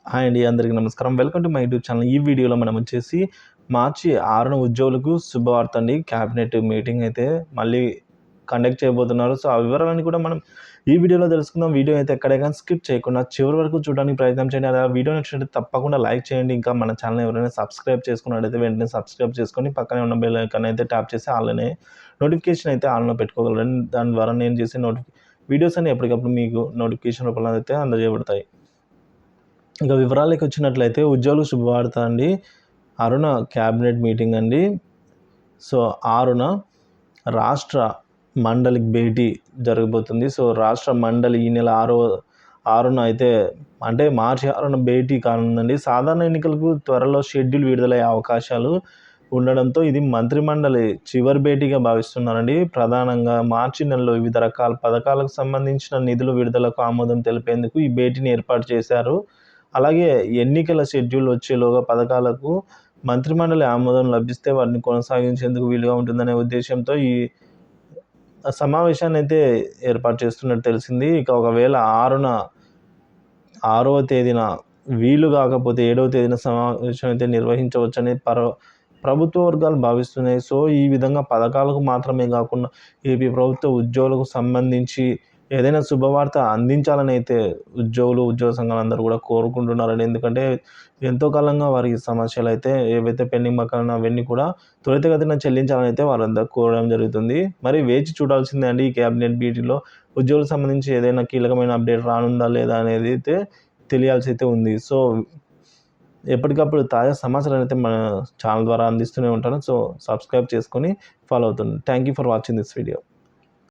Hi అండి, అందరికీ నమస్కారం. Welcome to my YouTube channel. ఈ వీడియోలో మనం వచ్చేసి మార్చి 6న ఉద్యోగులకు శుభవార్త అండి. క్యాబినెట్ మీటింగ్ అయితే మళ్ళీ కండక్ట్ చేయబోతున్నారు. సో, ఆ వివరాలన్నీ కూడా మనం ఈ వీడియోలో తెలుసుకుందాం. వీడియో అయితే ఎక్కడ కానీ స్కిప్ చేయకుండా చివరి వరకు చూడడానికి ప్రయత్నం చేయండి. అలా వీడియో నచ్చినట్లయితే తప్పకుండా లైక్ చేయండి. ఇంకా మన ఛానల్ ఎవరైనా సబ్స్క్రైబ్ చేసుకున్నట్లయితే వెంటనే సబ్స్క్రైబ్ చేసుకొని పక్కనే ఉన్న బెల్ ఐకాన్ అయితే ట్యాప్ చేసి ఆన్‌లోనే నోటిఫికేషన్ అయితే ఆన్‌లో పెట్టుకోగలరండి. దాని ద్వారా నేను చేసే వీడియోస్ అన్ని ఎప్పటికప్పుడు మీకు నోటిఫికేషన్ రూపంలో అయితే అందజేయబడతాయి. ఇక వివరాలకి వచ్చినట్లయితే ఉద్యోగులకు శుభవార్త అండి. అరుణ క్యాబినెట్ మీటింగ్ అండి. సో, 6న రాష్ట్ర మండలికి భేటీ జరగబోతుంది. సో, రాష్ట్ర మండలి ఈ నెల 6న అయితే అంటే మార్చి 6న భేటీ కానుందండి. సాధారణ ఎన్నికలకు త్వరలో షెడ్యూల్ విడుదలయ్యే అవకాశాలు ఉండడంతో ఇది మంత్రిమండలి చివరి భేటీగా భావిస్తున్నారండి. ప్రధానంగా మార్చి నెలలో వివిధ రకాల పథకాలకు సంబంధించిన నిధుల విడుదలకు ఆమోదం తెలిపేందుకు ఈ భేటీని ఏర్పాటు చేశారు. అలాగే ఎన్నికల షెడ్యూల్ వచ్చేలోగా పథకాలకు మంత్రిమండలి ఆమోదం లభిస్తే వాటిని కొనసాగించేందుకు వీలుగా ఉంటుందనే ఉద్దేశంతో ఈ సమావేశాన్ని అయితే ఏర్పాటు చేస్తున్నట్టు తెలిసింది. ఇక ఒకవేళ 6వ తేదీన వీలు కాకపోతే 7వ తేదీన సమావేశం అయితే నిర్వహించవచ్చని ప్రభుత్వ వర్గాలు భావిస్తున్నాయి. సో, ఈ విధంగా పథకాలకు మాత్రమే కాకుండా ఏపీ ప్రభుత్వ ఉద్యోగులకు సంబంధించి ఏదైనా శుభవార్త అందించాలని అయితే ఉద్యోగ సంఘాలందరూ కూడా కోరుకుంటున్నారండి. ఎందుకంటే ఎంతో కాలంగా వారికి సమస్యలు అయితే ఏవైతే పెండింగ్ బకాయిలు అవన్నీ కూడా త్వరితగతిన చెల్లించాలని అయితే వారందరూ కోరడం జరుగుతుంది. మరి వేచి చూడాల్సిందే అండి. ఈ క్యాబినెట్ భేటీలో ఉద్యోగులకు సంబంధించి ఏదైనా కీలకమైన అప్డేట్ రానుందా లేదా అనేది అయితే తెలియాల్సి అయితే ఉంది. సో, ఎప్పటికప్పుడు తాజా సమాచారాన్ని అయితే మన ఛానల్ ద్వారా అందిస్తూనే ఉంటాను. సో, సబ్స్క్రైబ్ చేసుకొని ఫాలో అవుతుండండి. Thank you for watching this video.